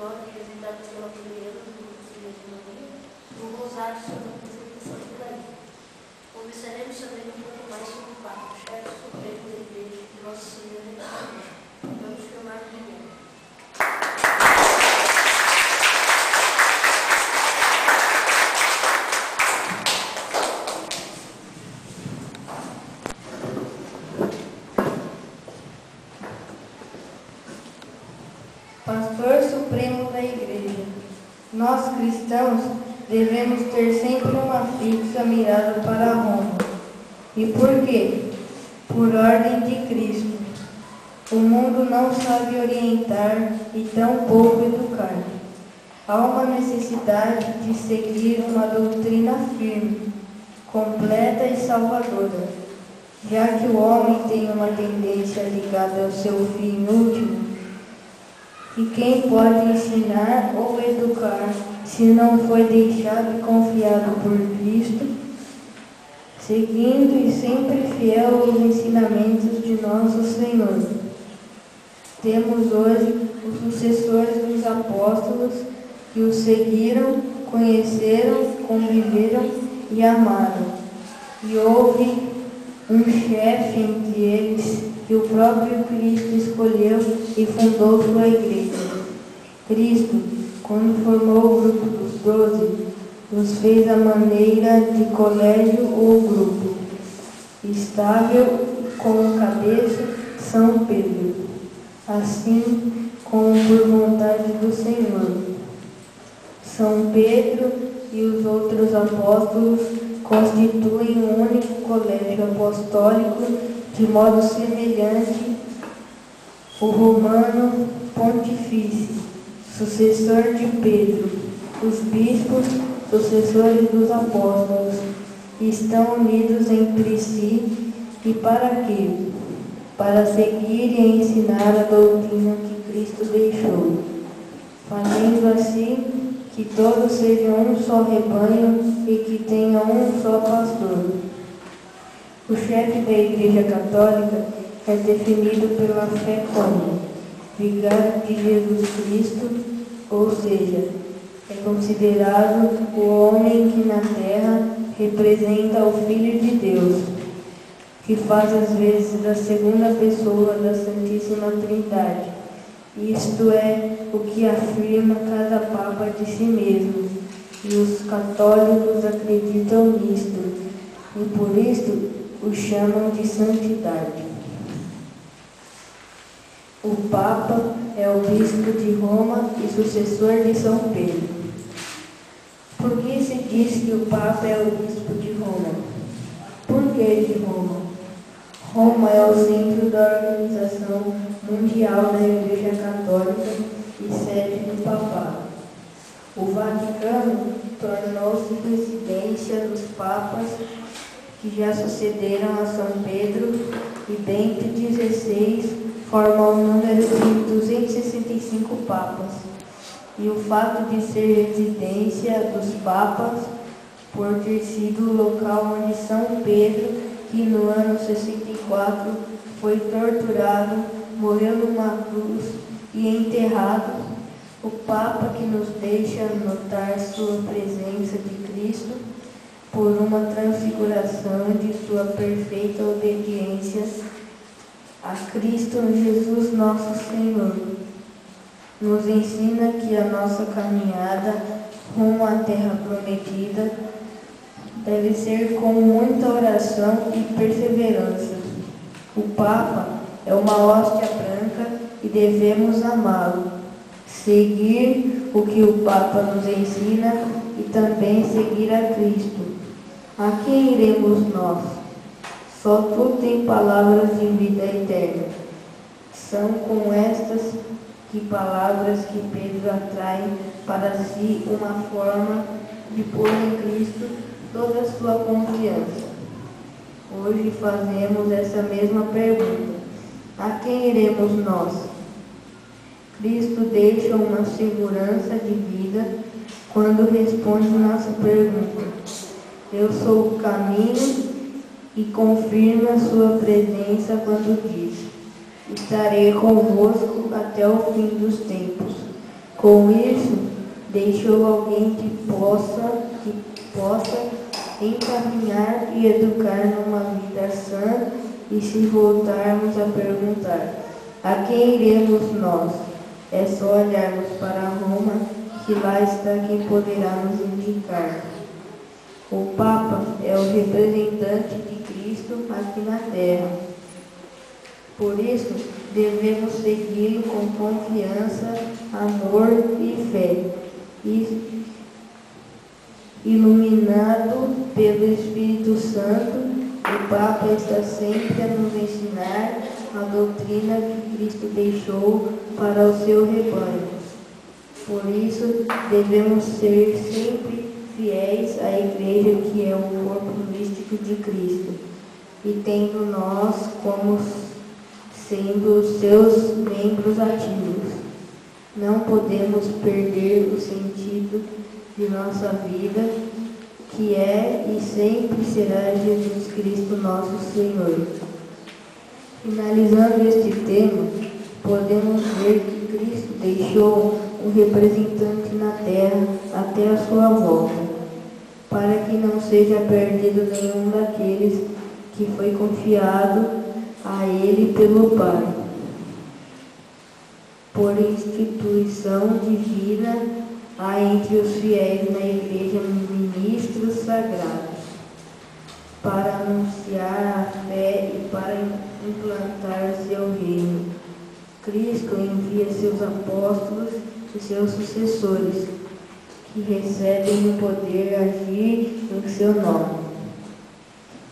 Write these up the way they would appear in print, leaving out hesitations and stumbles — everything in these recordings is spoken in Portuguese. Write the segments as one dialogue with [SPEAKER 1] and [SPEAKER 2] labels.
[SPEAKER 1] história representada pela primeira do Filho de Maria, um rosário sobre a apresentação de Maria. Conversaremos também um pouco mais sobre o Papa, chefe supremo da Igreja de Nossa Senhora de Salvador. Vamos chamar de Guilherme.
[SPEAKER 2] Pastor Supremo da Igreja. Nós, cristãos, devemos ter sempre uma fixa mirada para Roma. E por quê? Por ordem de Cristo. O mundo não sabe orientar e tampouco educar. Há uma necessidade de seguir uma doutrina firme, completa e salvadora, já que o homem tem uma tendência ligada ao seu fim último. E quem pode ensinar ou educar, se não foi deixado e confiado por Cristo, seguindo e sempre fiel aos ensinamentos de nosso Senhor? Temos hoje os sucessores dos apóstolos que os seguiram, conheceram, conviveram e amaram. E houve um chefe entre eles que o próprio Cristo escolheu e fundou sua igreja. Cristo, quando formou o grupo dos 12, os fez à maneira de colégio ou grupo, estável como cabeça São Pedro, assim como por vontade do Senhor. São Pedro e os outros apóstolos constituem um único colégio apostólico, de modo semelhante o romano pontifício, sucessor de Pedro. Os bispos, sucessores dos apóstolos, estão unidos entre si e para quê? Para seguir e ensinar a doutrina que Cristo deixou, fazendo assim que todos sejam um só rebanho e que tenham um só pastor. O chefe da Igreja Católica é definido pela fé como vigário de Jesus Cristo, ou seja, é considerado o homem que na terra representa o Filho de Deus, que faz as vezes da segunda pessoa da Santíssima Trindade. Isto é o que afirma cada Papa de si mesmo, e os católicos acreditam nisto, e por isto o chamam de santidade. O Papa é o bispo de Roma e sucessor de São Pedro. Por que se diz que o Papa é o bispo de Roma? Por que de Roma? Roma é o centro da organização mundial da Igreja Católica e sede do Papado. O Vaticano tornou-se residência dos papas que já sucederam a São Pedro, e Bento XVI forma o número de 265 papas. E o fato de ser residência dos papas, por ter sido o local onde São Pedro, que no ano 64 foi torturado, morreu numa cruz e enterrado, o Papa que nos deixa notar sua presença de Cristo por uma transfiguração de sua perfeita obediência a Cristo Jesus nosso Senhor. Nos ensina que a nossa caminhada rumo à terra prometida deve ser com muita oração e perseverança. O Papa é uma hóstia branca e devemos amá-lo, seguir o que o Papa nos ensina e também seguir a Cristo. A quem iremos nós? Só tu tem palavras de vida eterna. São com estas palavras que Pedro atrai para si uma forma de pôr em Cristo toda a sua confiança. Hoje fazemos essa mesma pergunta: a quem iremos nós? Cristo deixa uma segurança de vida quando responde nossa pergunta: eu sou o caminho, e confirma sua presença quando diz: estarei convosco até o fim dos tempos. Com isso, deixou alguém que possa encaminhar e educar numa vida sã. E se voltarmos a perguntar, a quem iremos nós? É só olharmos para Roma, que lá está quem poderá nos indicar. O Papa é o representante de Cristo aqui na Terra. Por isso, devemos segui-lo com confiança, amor e fé. Iluminado pelo Espírito Santo, o Papa está sempre a nos ensinar a doutrina que Cristo deixou para o seu rebanho. Por isso, devemos ser sempre fiéis à Igreja, que é o corpo místico de Cristo, e tendo nós como sendo os seus membros ativos. Não podemos perder o sentido de nossa vida, que é e sempre será Jesus Cristo, nosso Senhor. Finalizando este tema, podemos ver que Cristo deixou um representante na terra até a sua volta, para que não seja perdido nenhum daqueles que foi confiado a Ele pelo Pai. Por instituição divina, há entre os fiéis na Igreja ministros sagrados, para anunciar a fé e para implantar seu reino. Cristo envia seus apóstolos e seus sucessores, que recebem o poder de agir em seu nome.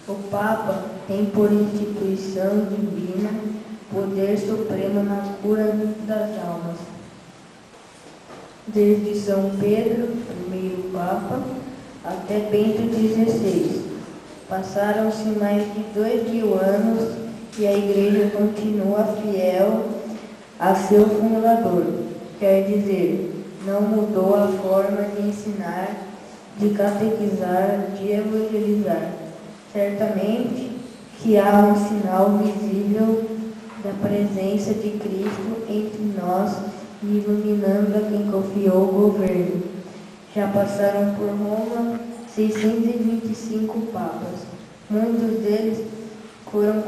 [SPEAKER 2] O Papa tem por instituição divina poder supremo na cura das almas. Desde São Pedro, primeiro Papa, até Bento XVI. Passaram-se mais de 2000 anos e a Igreja continua fiel a seu fundador. Quer dizer, não mudou a forma de ensinar, de catequizar, de evangelizar. Certamente que há um sinal visível da presença de Cristo entre nós, iluminando a quem confiou o governo. Já passaram por Roma 625 papas. Muitos deles foram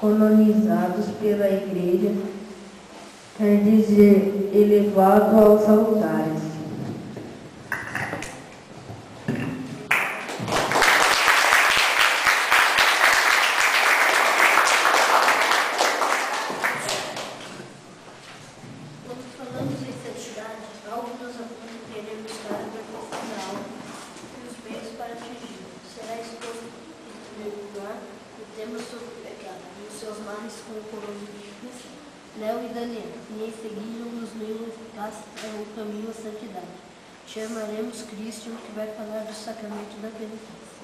[SPEAKER 2] colonizados pela Igreja, quer dizer, elevados aos altares.
[SPEAKER 1] Léo e Daniel, e em seguida nos livros o caminho à santidade. Chamaremos Cristo, que vai falar do sacramento da penitência.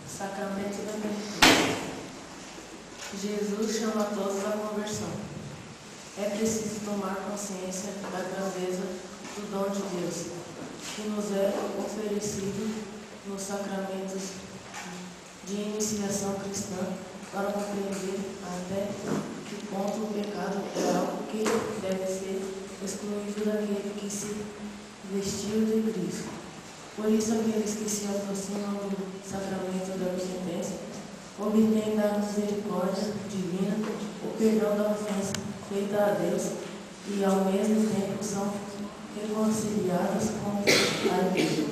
[SPEAKER 3] Sacramento da penitência. Jesus chama todos à conversão. É preciso tomar consciência da grandeza do dom de Deus, que nos é oferecido nos sacramentos de iniciação cristã, para compreender até que ponto o pecado é algo que deve ser excluído daquele que se vestiu de Cristo. Por isso, aqueles que se aproximam do sacramento da penitência obtêm da misericórdia divina o perdão da ofensa feita a Deus e ao mesmo tempo são reconciliados com a Igreja.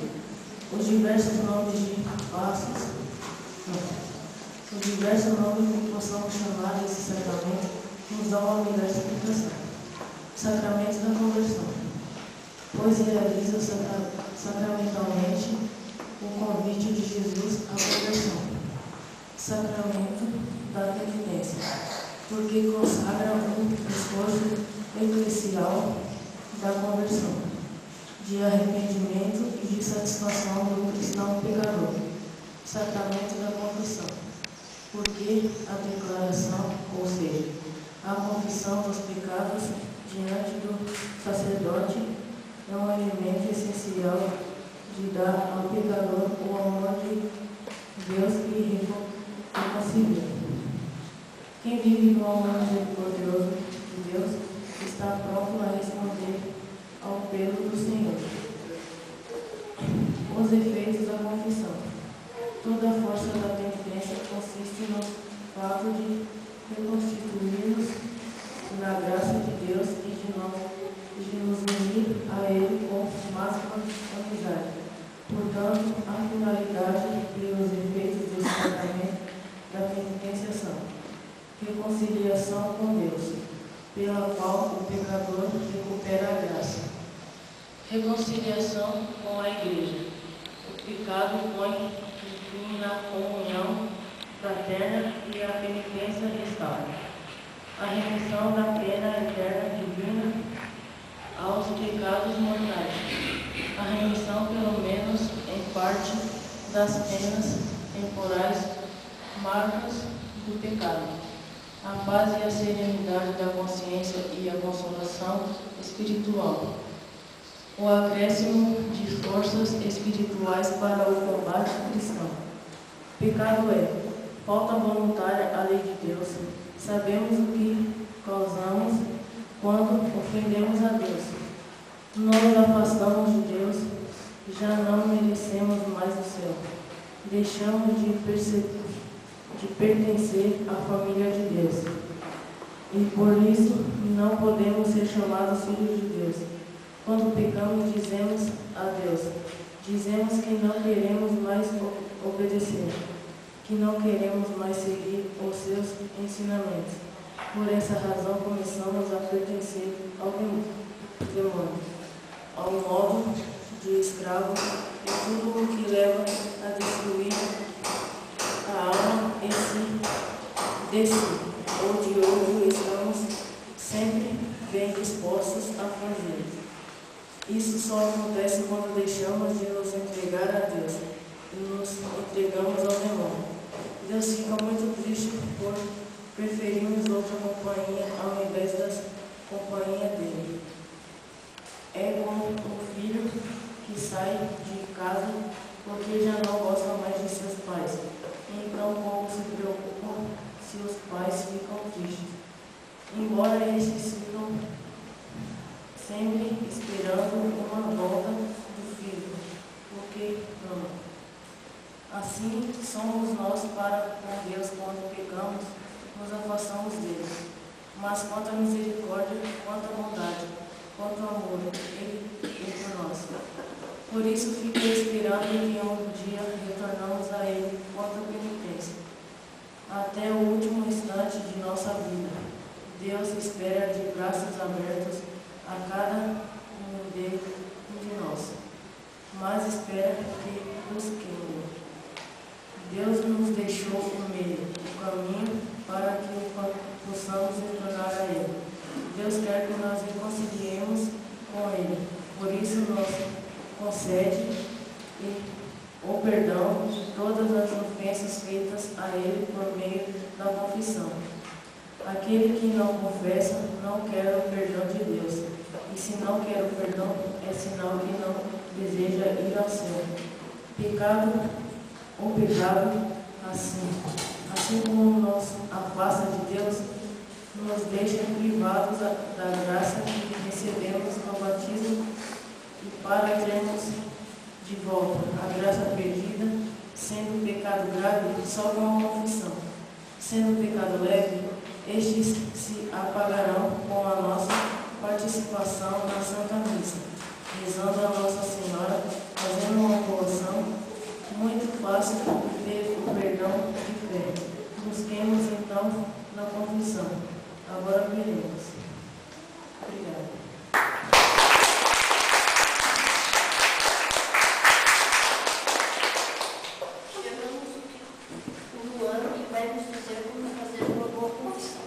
[SPEAKER 3] Os diversos nomes que possamos chamar desse sacramento nos dão uma melhor explicação. Sacramento da conversão, pois realiza sacramentalmente o convite de Jesus à conversão. Sacramento da penitência, porque consagra um esforço eclesial da conversão, de arrependimento e de satisfação do cristão pecador. Sacramento da confissão, porque a declaração, ou seja, a confissão dos pecados diante do sacerdote, é um elemento essencial de dar ao pecador o amor de Deus e reconcilia. Quem vive no amor misericordioso de Deus está pronto a responder ao apelo do Senhor. Os efeitos da confissão. Toda a força da penitência consiste no fato de reconstituir-nos na graça de Deus e de nos unir a Ele com máxima amizade. Portanto, a finalidade e os efeitos do sacramento da penitência são: reconciliação com Deus, pela qual o pecador recupera a graça. Reconciliação com a Igreja. O pecado põe fim na comunhão fraterna e a penitência restaura. A remissão da pena eterna divina aos pecados mortais. A remissão, pelo menos em parte, das penas temporais marcas do pecado. A paz e a serenidade da consciência e a consolação espiritual. O acréscimo de forças espirituais para o combate cristão. Pecado é falta voluntária à lei de Deus. Sabemos o que causamos quando ofendemos a Deus. Nos afastamos de Deus, já não merecemos mais o céu. Deixamos de pertencer à família de Deus. E por isso não podemos ser chamados filhos de Deus. Quando pecamos, dizemos a Deus, dizemos que não queremos mais obedecer, que não queremos mais seguir os seus ensinamentos. Por essa razão começamos a pertencer ao demônio, ao modo de escravo e tudo o que leva a destruir a alma em si, de si ou de outro, estamos sempre bem dispostos a fazer. Isso só acontece quando deixamos de nos entregar a Deus e nos entregamos ao demônio. Deus fica muito triste por preferirmos outra companhia ao invés da companhia dele. É como um filho que sai de casa porque já não gosta mais de seus pais. Então, como se preocupa se os pais ficam tristes, embora estes ficam sempre esperando uma volta do filho, porque não. Assim somos nós para com Deus quando pecamos, nos afastamos dele. Mas quanto à misericórdia, quanto à bondade, quanto ao amor, ele por nós. Por isso fiquei esperando que um dia retornamos a ele quanto à penitência. Até o último instante de nossa vida, Deus espera de braços abertos a cada um de nós, mas espera que busquemos. Deus nos deixou o meio, o caminho para que possamos retornar a Ele. Deus quer que nós reconciliemos com Ele, por isso nos concede o perdão de todas as ofensas feitas a Ele por meio da confissão. Aquele que não confessa não quer o perdão de Deus, e se não quer o perdão, é sinal que não deseja ir ao céu. O pecado, assim como nos afasta de Deus, nos deixa privados da graça que recebemos no batismo, e para termos de volta a graça perdida, sendo pecado grave, só com a confissão. Sendo pecado leve, estes se apagarão com a nossa participação na Santa Missa, rezando a Nossa Senhora, fazendo uma oração muito fácil de ter o perdão de fé. Busquemos então na confissão. Agora veremos. Obrigada.
[SPEAKER 1] Chegamos no ano que vai nos dizer como fazer uma boa confissão.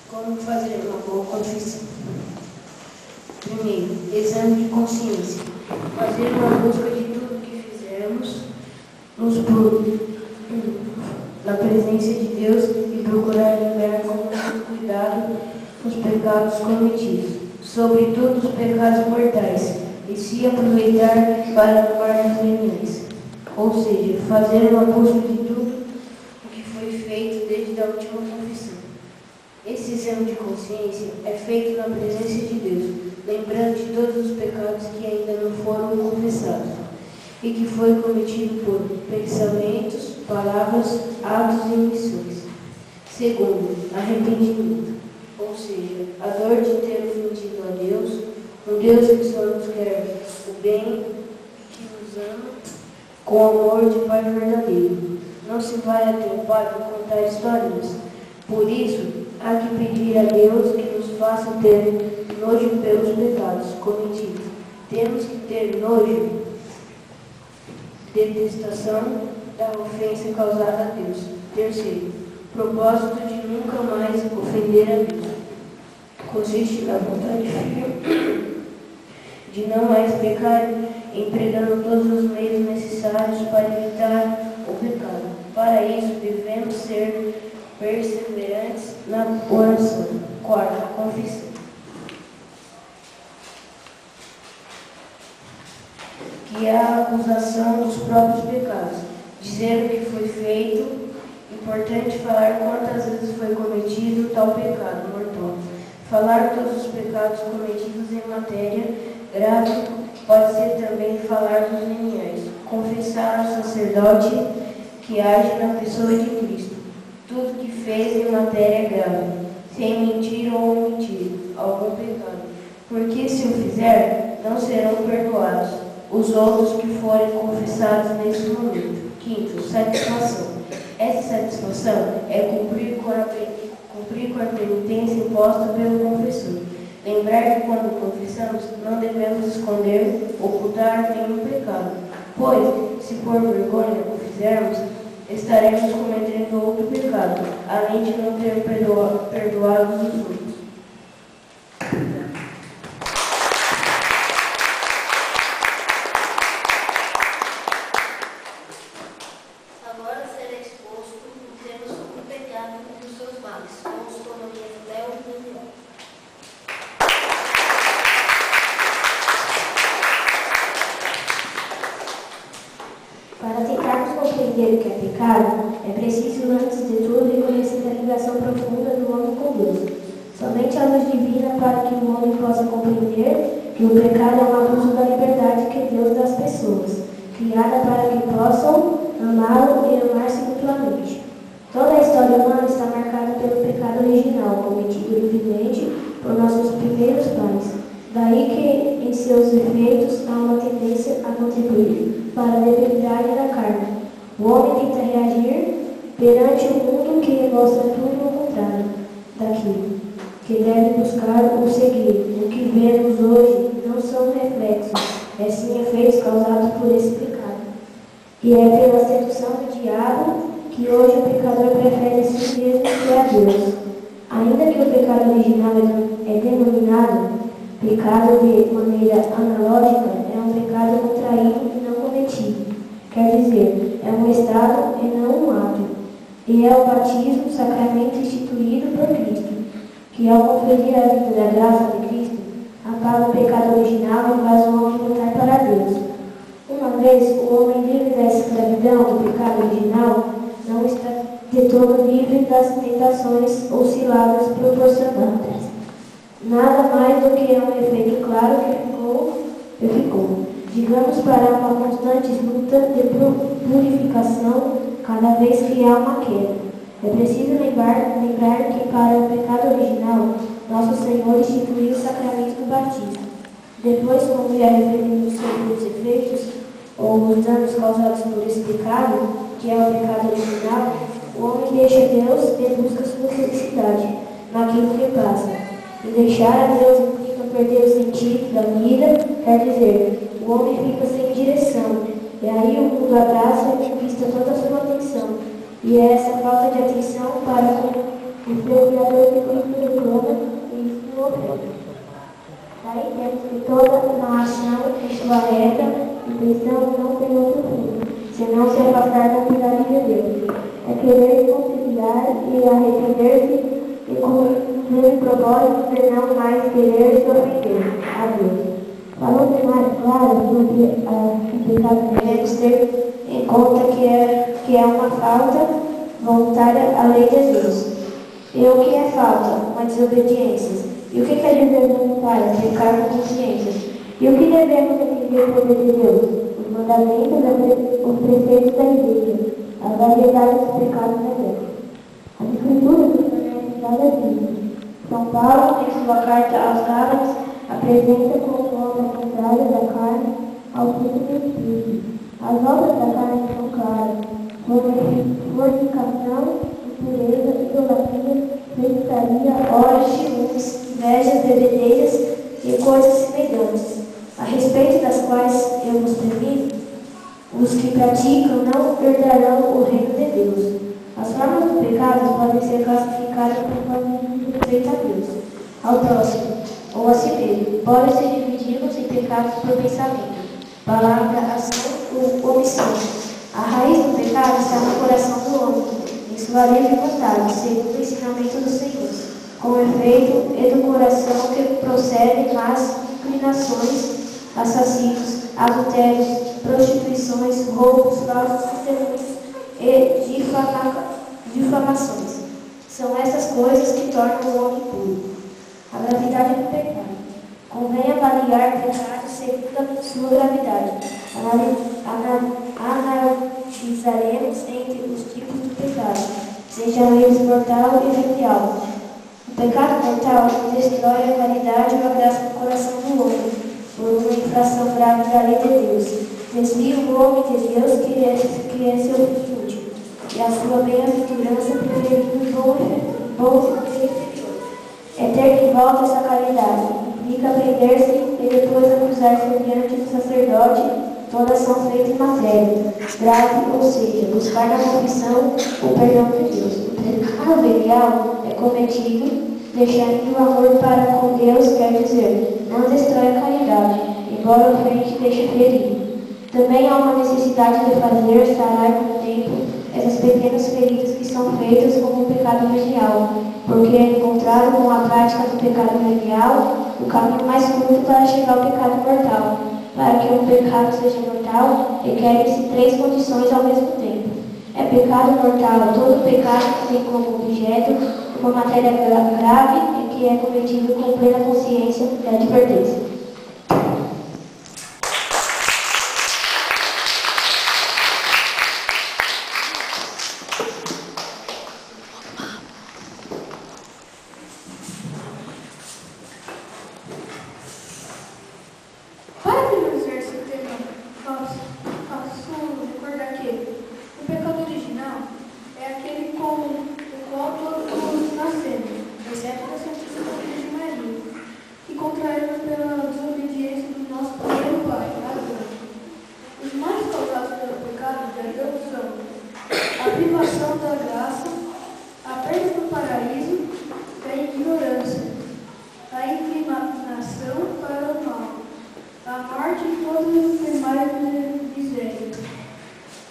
[SPEAKER 2] Como fazer uma boa confissão? Primeiro, exame de consciência. fazer uma busca de tudo que fizermos, na presença de Deus e procurar lembrar com muito cuidado os pecados cometidos, sobretudo os pecados mortais, e se aproveitar para amar as reuniões. Ou seja, fazer uma busca de tudo o que foi feito desde a última confissão. Esse exame de consciência é feito na presença de Deus, lembrando de todos os pecados que ainda não foram confessados e que foi cometido por pensamentos, palavras, atos e omissões. Segundo, arrependimento, ou seja, a dor de ter ofendido a Deus, um Deus que só nos quer o bem, que nos ama com amor de Pai verdadeiro. Não se vai até o Pai para contar histórias. Por isso, há que pedir a Deus que nos faça ter nojo pelos pecados cometidos. Temos que ter nojo, detestação da ofensa causada a Deus. Terceiro, propósito de nunca mais ofender a Deus. Consiste na vontade firme de não mais pecar, empregando todos os meios necessários para evitar o pecado. Para isso, devemos ser perseverantes na oração. Quarto, confissão, que é a acusação dos próprios pecados, dizer o que foi feito. Importante falar quantas vezes foi cometido tal pecado mortal. Falar todos os pecados cometidos em matéria grave pode ser também falar dos limiares. Confessar ao sacerdote que age na pessoa de Cristo tudo que fez em matéria grave, sem mentir ou omitir algum pecado. Porque se o fizer, não serão perdoados os outros que forem confessados nesse momento. Quinto, satisfação. Essa satisfação é cumprir com a penitência imposta pelo confessor. Lembrar que quando confessamos, não devemos esconder, ocultar nenhum pecado, pois, se por vergonha o fizermos, estaremos cometendo outro pecado, além de não ter perdoado os outros.
[SPEAKER 1] Agora será exposto o tema sobre o pecado e os seus males, com os coloridos Léo e Daniel.
[SPEAKER 4] Para tentarmos compreender o que é pecado, é preciso, antes de tudo, reconhecer a ligação profunda do homem com Deus. Somente a luz divina para que o homem possa compreender que o pecado é um abuso da liberdade que Deus dá às pessoas, criada para que possam amá-lo e amar-se mutuamente. Toda a história humana está marcada pelo pecado original, cometido livremente por nossos primeiros pais. Daí que, em seus efeitos, há uma tendência a contribuir para a debilidade da carne. O homem tenta reagir perante o mundo que mostra tudo o contrário daquilo que deve buscar ou seguir. O que vemos hoje não são reflexos, é sim efeitos causados por esse pecado. E é pela sedução do diabo que hoje o pecador prefere a si mesmo que a Deus. Ainda que o pecado original é denominado pecado de maneira analógica, é um pecado contraído e não cometido. Quer dizer, é um estado e não um ato. E é o batismo, sacramento instituído por Cristo, que ao conferir a vida da graça de Cristo, apaga o pecado original e faz o homem voltar para Deus. Uma vez o homem livre da escravidão do pecado original, não está de todo livre das tentações ou ciladas proporcionadas. Nada mais do que um efeito claro que ficou. Digamos, para uma constante luta de purificação cada vez que há uma queda. É preciso lembrar que para o pecado original, nosso Senhor instituiu o sacramento do batismo. Depois, como já referimos sobre os efeitos ou os danos causados por esse pecado, que é o pecado original, o homem deixa Deus e busca sua felicidade naquilo que passa. E deixar a Deus implica perder o sentido da vida, quer dizer, o homem fica sem direção. E aí o mundo abraça e conquista toda a sua atenção. E é essa falta de atenção para com o Criador que Cristo reclama e isso o ofende. Daí temos que toda a ação sua reta intenção não tem outro fim, senão se afastar da piedade de Deus. É querer conciliar e arrepender-se e com o propósito de não mais querer se ofender a Deus. Falando mais claro sobre o pecado, devemos ter em conta que é uma falta voluntária à lei de Deus. E o que é falta? Uma desobediência. E o que quer dizer voluntária? Pecar com consciência. E o que devemos entender por de Deus? Os mandamentos, os preceitos da igreja, a variedade dos pecados da igreja. As escrituras nos fornecem cada dia. São Paulo, em sua carta aos Gálatas, apresenta como obra contrária da carne ao fruto do Espírito. As obras da carne são claras: fornicação, impureza, idolatria, feitiçaria, ódio, ciúmes, invejas, bebedeiras e coisas semelhantes, a respeito das quais eu vos previno, os que praticam não herdarão o reino de Deus. As formas do pecado podem ser classificadas conforme respeito a Deus, ao próximo ou a si mesmo. Podem ser divididos em pecados por pensamento, palavra, ação ou omissão. A raiz do pecado está no coração do homem, em sua livre vontade, segundo o ensinamento do Senhor. Com efeito, é do coração que procedem más inclinações, assassinos, adultérios, prostituições, roubos, falsos testemunhos e difamações. São essas coisas que tornam o homem puro. A gravidade do pecado. Convém avaliar o pecado segundo a sua gravidade. Analisaremos entre os tipos do pecado, sejam eles mortal e venial. O pecado mortal destrói a caridade e a graça do coração do homem, por uma infração grave da lei de Deus. Desvia o homem de Deus, que é seu fim útil, e a sua bem-aventurança preferindo bom inferior. É ter de volta essa caridade, implica prender-se e depois acusar-se diante do sacerdote toda ação feita em matéria grave, ou seja, buscar na confissão o perdão de Deus. O pecado venial é cometido deixando o amor para com Deus, quer dizer, não destrói a caridade, embora o frente deixe ferido. Também há uma necessidade de fazer sarar com o tempo essas pequenas feridas que são feitas como o pecado venial, porque é encontrado com a prática do pecado venial o caminho mais curto para chegar ao pecado mortal. Para que um pecado seja mortal, requerem-se 3 condições ao mesmo tempo. É pecado mortal todo pecado que tem como objeto uma matéria grave e que é cometido com plena consciência e advertência.
[SPEAKER 1] Para finalizar esse tema, faço recordar que o pecado original é aquele com o qual todos nascemos, exceto da Santíssima Virgem Maria, que contraímos pela desobediência do nosso primeiro pai, Adão. Os mais causados pelo pecado de Adão são a privação da graça, a perda do paraíso e a ignorância, a inclinação para o mal, a morte e todas as demais misérias.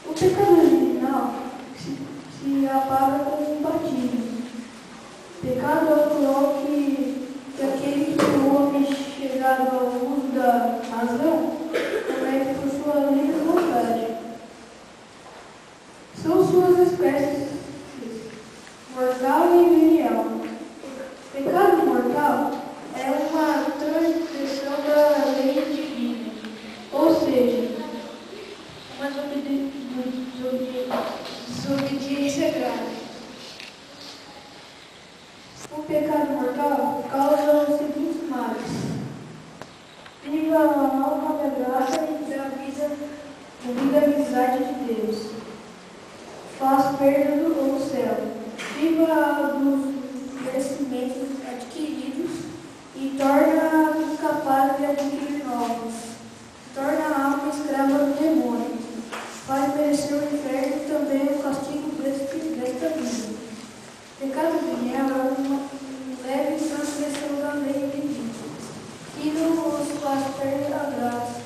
[SPEAKER 1] O pecado original se apaga com o batismo. Pecado atual que aquele que o homem chegado ao uso da razão comete por sua livre vontade. São suas espécies mortal e venial. Pecado mortal é uma transgressão da lei divina, ou seja, uma desobediência grave. O pecado mortal causa os seguintes males: priva a alma da graça e da vida amizade de Deus, faz perda do céu, priva dos conhecimentos adquiridos e torna incapaz de adquirir novos, torna a alma escrava do demônio, faz merecer o inferno e também o castigo desta vida. Pecado venial é uma leve transgressão da lei divina, que nos faz perder a graça,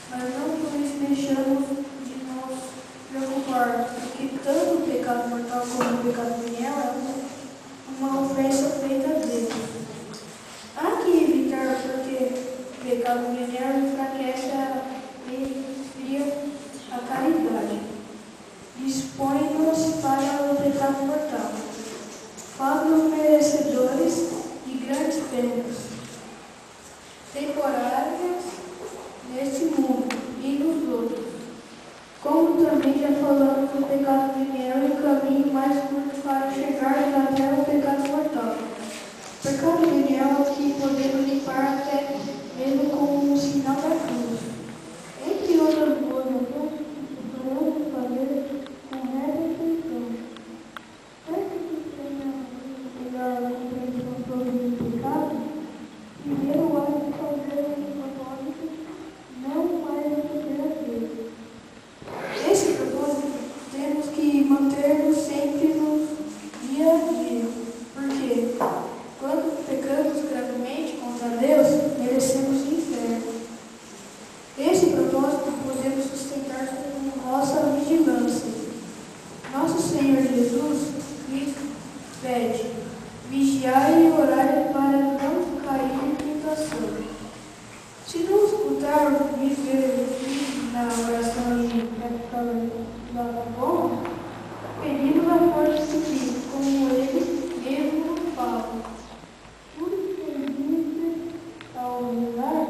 [SPEAKER 2] mas não por isso deixamos de nos preocupar, porque tanto o pecado mortal como o pecado venial é uma ofensa feita a Deus. Há que evitar, porque o pecado venial enfraquece e esfria a caridade, dispõe-nos para o pecado mortal, faz-nos merecedores de grandes penas temporárias neste mundo e nos outros. Como também já falamos, o pecado venial é o caminho mais curto para chegar até o pecado mortal. O pecado venial é o que podemos limpar até mesmo com o sinal da cruz. Entre outras boas ações, podemos fazer com reta intenção. Peço que tenha melhor compreensão sobre o pecado, primeiro há de fazer um propósito, não mais receber a Deus. Esse propósito temos que manter-nos sempre no dia a dia, porque quando pecamos gravemente contra Deus, merecemos o inferno. Esse propósito podemos sustentar com nossa vigilância. Nosso Senhor Jesus Cristo pede: vigiai e orai para não cair em tentação. Se não escutar, viver na oração e praticar a bom, pedimos a força de Cristo, como ele mesmo fala. Tudo que pediste ao rezar,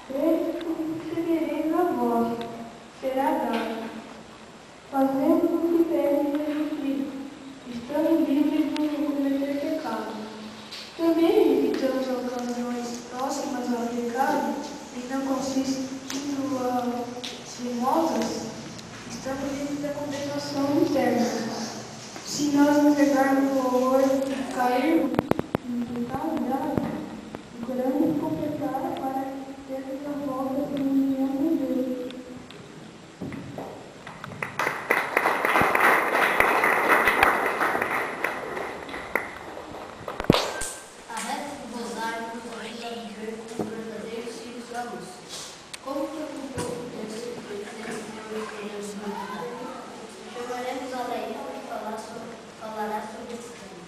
[SPEAKER 2] creio que recebereis a vós, será dado. Fazemos o que pede Jesus Cristo, estamos livres de cometer pecado. Também evitamos ocasiões próximas ao pecado e não consistindo remosas, estamos livres da condenação interna. Se nós entregarmos o horror e cairmos em pecado grave, procuramos completar para termos a volta da comunhão com Deus.
[SPEAKER 1] A reza do rosário nos ajuda a viver como verdadeiros filhos da luz. Como que o povo de Deus se pretende ter experiência de vida? Chamaremos a Laíra e falará sobre esse tema.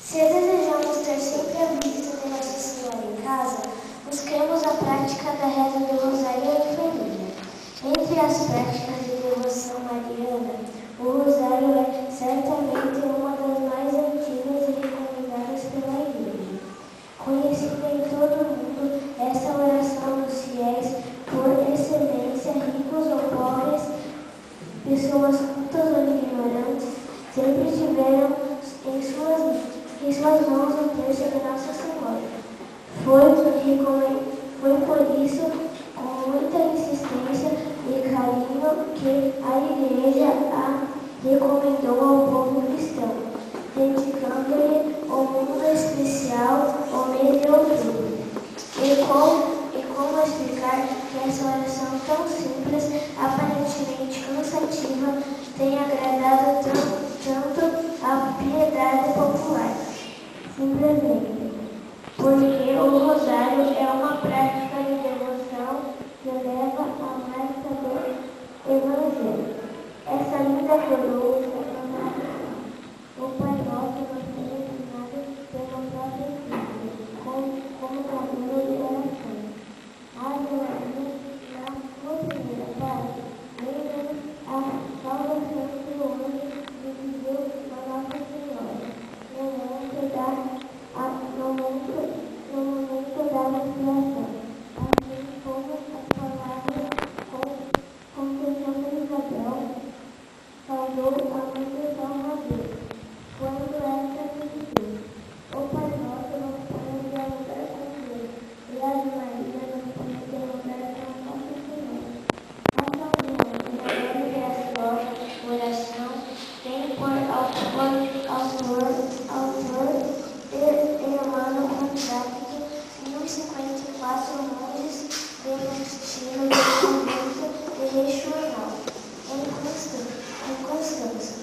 [SPEAKER 4] Se desejamos ter sempre a vista de Nossa Senhora em casa, busquemos a prática da reza do Rosário em família. Entre as práticas de devoção mariana, o Rosário é certamente uma das mais antigas e recomendadas pela Igreja. Conhecida em todo o mundo, esta oração dos fiéis, por excelência, ricos ou pobres, pessoas cultas ou ignorantes, sempre tiveram em suas mãos o terço de Nossa Senhora. Foi por isso, com muita insistência e carinho, que a Igreja a recomendou ao povo cristão, dedicando-lhe um mundo especial o mês de outubro. E como explicar que essa oração tão simples, aparentemente cansativa, tem agradado tanto à piedade popular? Simplesmente porque o rosário é uma prática de devoção que leva a mais saber o Evangelho. Essa linda coroa o Pai Nosso nos tem ensinado pelo próprio Cristo, como caminho de oração. Ave Maria, na sua primeira parte, lembra a salvação do homem de Deus a Nossa Senhora, no momento da respiração, assim como as palavras com que Santa Isabel saudou a mãe de Salvador, quando esta pediu: o Pai Nosso nos põe em lugar com Deus, e Ave Maria nos põe em lugar com Nossa Senhora. Nossa Senhora, em memória dessa oração, tem por autor e Hermano Contrário 1054 monges de Agostinho do convento de Reixuanal, em Constança.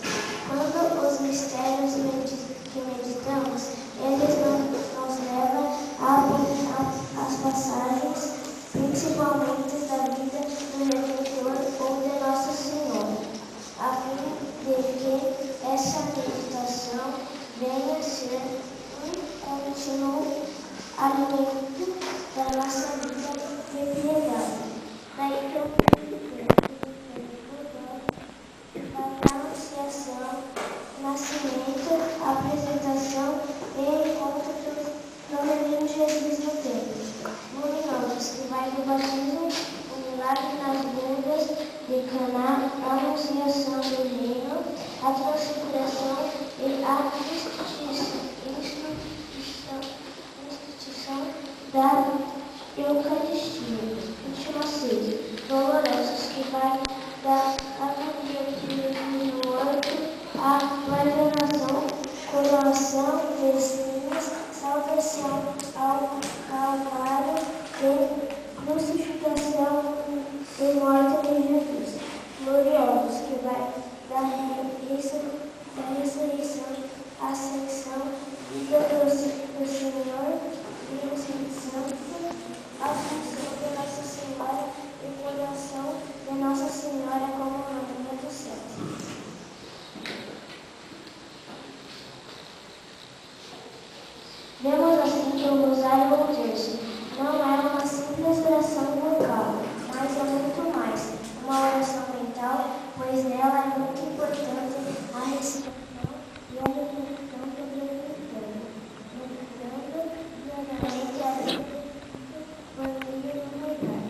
[SPEAKER 4] Quando os mistérios que meditamos Eles nos levam às passagens, principalmente da vida do Redentor ou de Nossa Senhora, a fim de que essa meditação venha a ser um contínuo alimento da nossa vida de piedade. Daí que eu da anunciação, nascimento, apresentação e encontro do menino Jesus no templo. Luminosos, que vai do batismo, o milagre nas bodas de Caná, a anunciação do reino, a transfiguração e a instituição da Eucaristia. Última ceia. Dolorosos, que vai da agonia do morto, a marginação, coroação de espinhos, salvação ao Calvário e crucificação e morte de Jesus. Gloriosos, que vai da ressurreição, ascensão, vida do Senhor e ascensão, assunção de Nossa Senhora e coroação de Nossa Senhora como rainha dos céus. Vemos assim que o rosário ou terço não é uma simples oração vocal, mas é muito mais, uma oração mental, pois nela é muito importante a recitação e a reflexão sobre o Evangelho, meditando diariamente a vida dormida no lugar.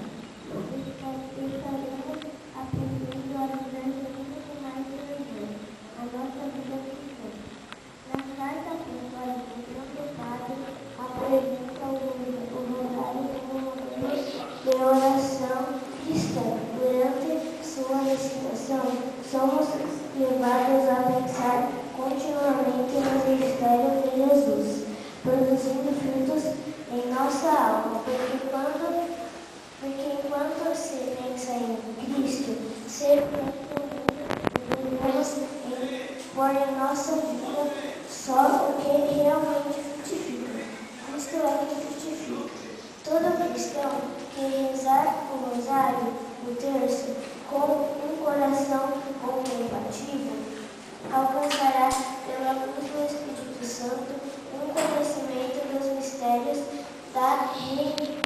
[SPEAKER 4] Estaremos aprendendo a viver muito mais de Deus, a nossa vida cristã. Na carta apostólica, o Padre apresenta o rosário como um meio de oração cristã. Durante sua recitação, somos levados a pensar continuamente nos mistérios de Jesus, produzindo frutos em nossa alma, porque enquanto se pensa em Cristo, ser devemos pôr em nossa vida só o que realmente frutifica. Cristo é que frutifica. Todo cristão que rezar o rosário, o terço, com um coração contemplativo, alcançará pela luz do Espírito Santo um conhecimento dos mistérios da redenção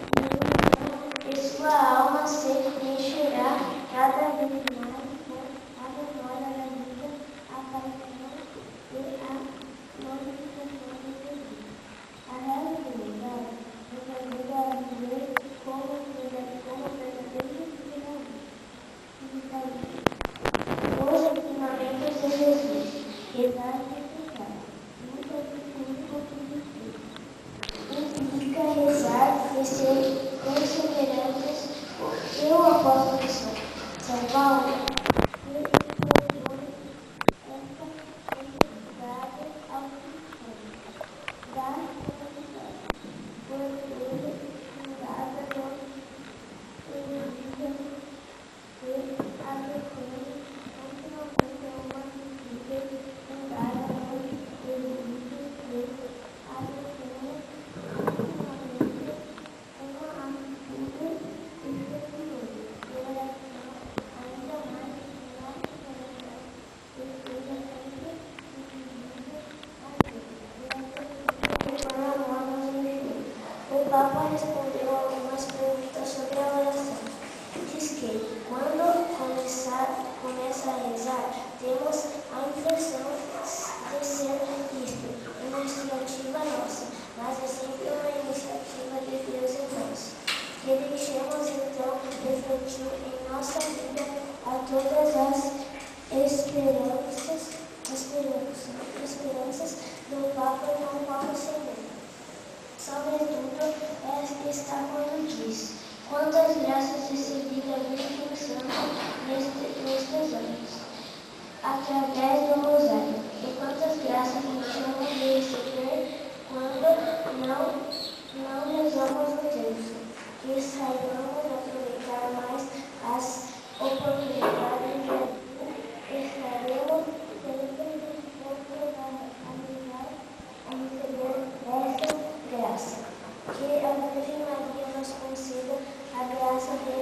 [SPEAKER 4] e sua alma se encherá cada vez mais com a memória da vida, a paixão e a glorificação de Jesus. A religiosidade nos ajuda a viver como verdadeiros os ensinamentos de Jesus. Rezar e rezar. Nunca significa rezar e ser perseverantes. E o apóstolo São Paulo propõe essa necessidade aos cristãos da santidade, por ele fundada no Evangelho e adequando continuamente a uma vida fundada no Evangelho e adequando continuamente uma atitude espirituosa de oração ainda mais na comunidade que seja sempre dirigida a Deus e para amor nos unidos. O Papa respondeu algumas perguntas sobre a oração. Diz que, quando começa a rezar, temos a impressão de ser Cristo, uma iniciativa nossa, mas é sempre uma iniciativa de Deus em nós. Que deixemos então refletir em nossa vida a todas as esperanças do Papa João Paulo II. Sobretudo, está quando diz: quantas graças recebi da Virgem Santa nestes anos, através do rosário, e quantas graças deixamos de receber quando não rezamos o terço. Que saibamos aproveitar mais as oportunidades da vida, estaremos sempre dispostos a ajudar a receber Virgem Maria nos conceda a graça de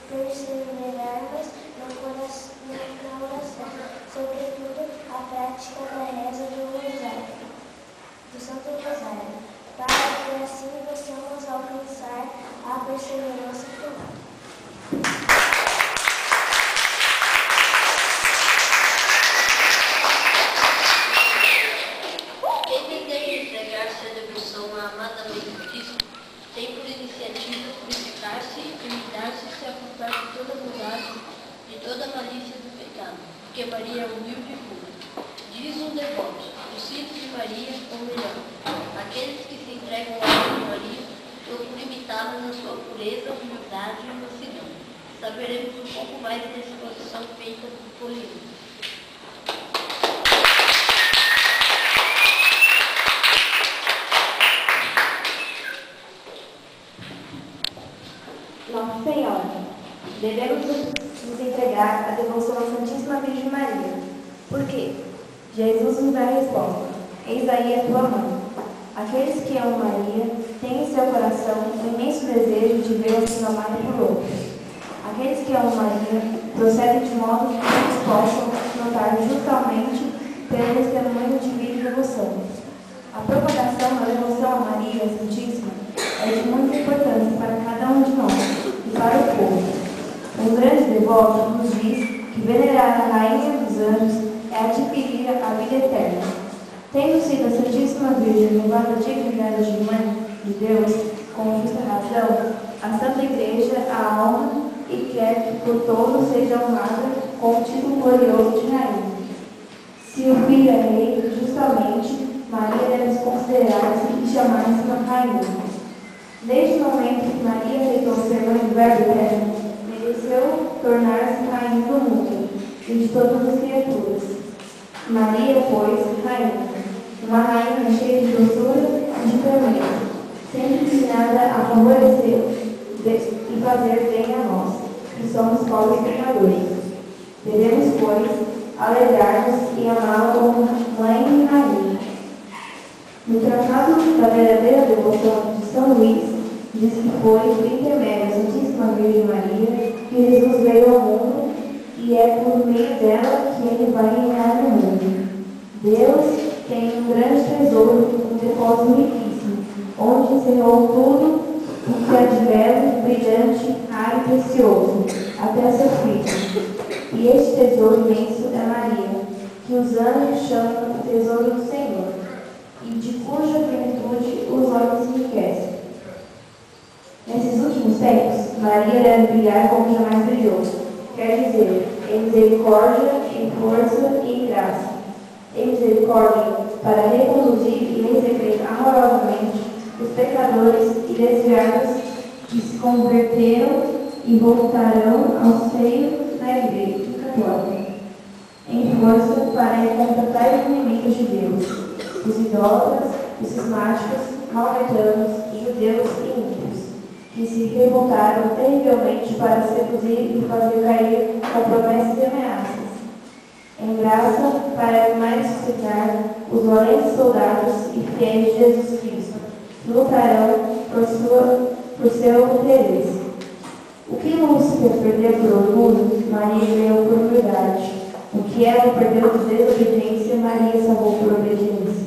[SPEAKER 4] perseverarmos na oração, sobretudo a prática da reza do Rosário, do Santo Rosário, para que assim possamos alcançar a perseverança final.
[SPEAKER 1] Quem deseja entregar-se à devoção à amada Mãe de Cristo tem por iniciativa purificar-se e humilhar-se e se afastar de toda maldade, de toda malícia do pecado, porque Maria é humilde e pura. Diz um devoto: os filhos de Maria, ou melhor, aqueles que se entregam à Virgem Maria, procuram imitá-la na sua pureza, humildade e mansidão. Saberemos um pouco mais da exposição feita por Poliana.
[SPEAKER 2] Nossa Senhora, devemos nos entregar à devoção à Santíssima Virgem Maria. Por quê? Jesus nos dá a resposta: eis aí a tua mãe. Aqueles que amam Maria têm em seu coração o imenso desejo de vê-la sendo amada por outros. Aqueles que amam Maria procedem de modo que todos possam notar justamente pelo testemunho de vida e devoção. A propagação da devoção a Maria Santíssima é de muita importância para cada um de nós e para o povo. Um grande devoto nos diz que venerar a Rainha dos Anjos é adquirir a vida eterna. Tendo sido a Santíssima Virgem levada a dignidade de Mãe de Deus, com justa razão, a Santa Igreja a honra e quer que por todos seja honrada com o título glorioso de Rainha. Se o filho é rei, justamente, Maria deve considerar-se e chamar-se uma rainha. Desde o momento que Maria aceitou ser mãe do Verbo Eterno, mereceu tornar-se rainha do mundo e de todas as criaturas. Maria, pois, rainha, uma rainha cheia de doçura e de promessa, sempre destinada a favorecer e fazer bem a nós, que somos pobres pecadores. Devemos, pois, alegrar-nos e amá-la como mãe e rainha. No Tratado da Verdadeira Devoção de São Luís, diz que foi por intermédio da Santíssima Virgem Maria que Jesus veio ao mundo e é por meio dela que ele vai reinar no mundo. Deus tem um grande tesouro, um depósito riquíssimo, onde encerrou tudo o que é de belo, brilhante, raro e precioso, até seu filho. E este tesouro imenso é Maria, que os anjos chamam o tesouro do Senhor, e de cuja plenitude os homens enriquecem. Nesses últimos tempos, Maria deve brilhar como jamais brilhou, quer dizer, em misericórdia, em força e em graça. Em misericórdia, para reconduzir e receber amorosamente os pecadores e desviados que se converteram e voltarão ao seio da Igreja Católica. Em força, para contatar os inimigos de Deus, os idólatras, os cismáticos, maometanos e judeus e ímpios, que se revoltaram terrivelmente para seduzir e fazer cair com promessas e ameaças. Em graça, para mais suscitar os valentes soldados e fiéis de Jesus Cristo, que lutarão por seu interesse. O que Lúcifer perdeu por orgulho, Maria ganhou por humildade. O que ela perdeu por desobediência, Maria salvou por obediência.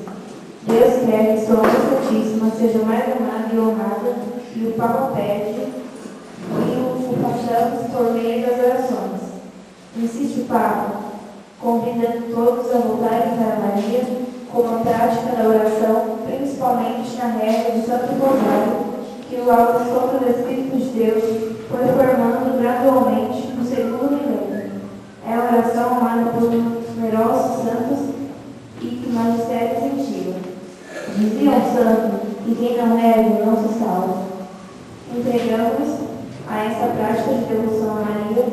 [SPEAKER 2] Deus quer que sua Mãe Santíssima seja mais amada e honrada, e o Papa pede que o façamos por meio das orações. Insiste o Papa, convidando todos a voltarem para Maria com a prática da oração, principalmente na reza do Santo Rosário, que o alto sopro do Espírito de Deus foi formando gradualmente no segundo milênio. É a oração amada por numerosos santos e magistérios antigos. Dizia um santo que quem não reza não se salva. Entregamos a essa prática de devoção a Maria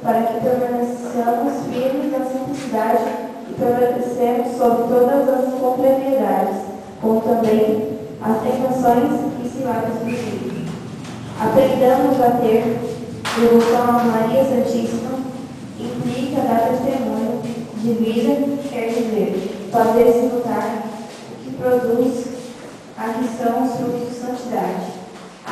[SPEAKER 2] para que permaneçamos firmes na simplicidade e prevalecemos sobre todas as contrariedades, como também as tentações e ciladas do espírito. Aprendamos a ter devoção a Maria Santíssima, implica dar testemunho de vida, quer dizer, fazer-se notar o que produz a que são os frutos de santidade. A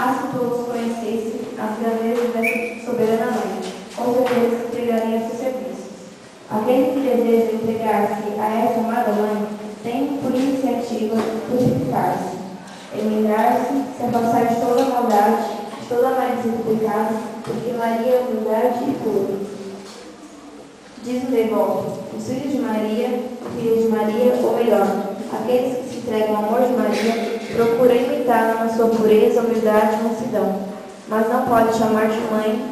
[SPEAKER 2] porque Maria é humildade e pura. Diz o devoto, os filhos de Maria, filhas de Maria, ou melhor, aqueles que se entregam ao amor de Maria, procuram imitá-la na sua pureza, humildade e mansidão, mas não pode chamar de mãe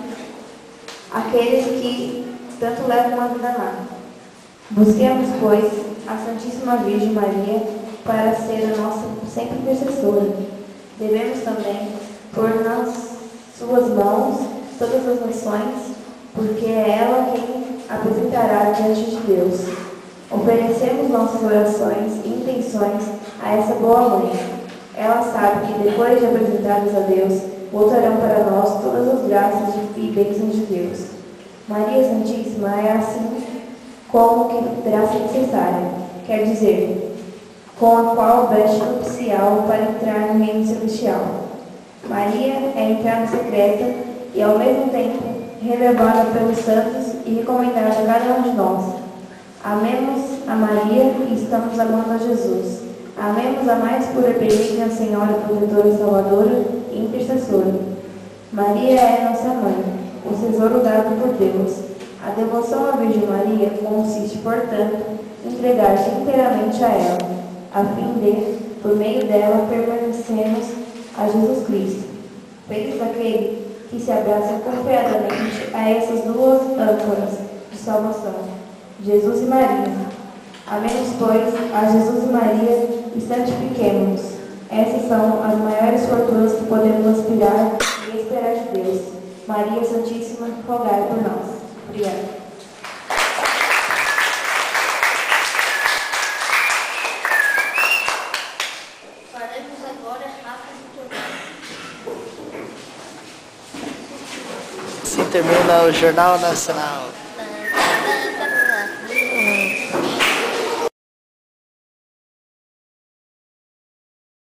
[SPEAKER 2] aqueles que tanto levam uma vida má. Busquemos, pois, a Santíssima Virgem Maria para ser a nossa sempre intercessora. Devemos também pôr nas suas mãos todas as nações, porque é ela quem apresentará diante de Deus. Oferecemos nossas orações e intenções a essa boa mãe. Ela sabe que depois de apresentadas a Deus, voltarão para nós todas as graças e bênçãos de Deus. Maria Santíssima é assim como que graça necessária, quer dizer, com a qual veste nupcial para entrar no reino celestial. Maria é a entrada secreta e ao mesmo tempo revelada pelos santos e recomendada a cada um de nós. Amemos a Maria e estamos amando a Jesus. Amemos a mais pura e benigna Senhora, protetora, salvadora e intercessora. Maria é nossa mãe, o tesouro dado por Deus. A devoção à Virgem Maria consiste, portanto, em entregar-se inteiramente a ela, a fim de, por meio dela, permanecermos a Jesus Cristo. Feliz aquele que se abraça confiadamente a essas duas âncoras de salvação, Jesus e Maria. Amemos, pois, a Jesus e Maria e santifiquemo-nos. Essas são as maiores fortunas que podemos aspirar e esperar de Deus. Maria Santíssima, rogai por nós. Obrigada.
[SPEAKER 1] Faremos agora rápido torneio.
[SPEAKER 3] Assim termina o Jornal Nacional.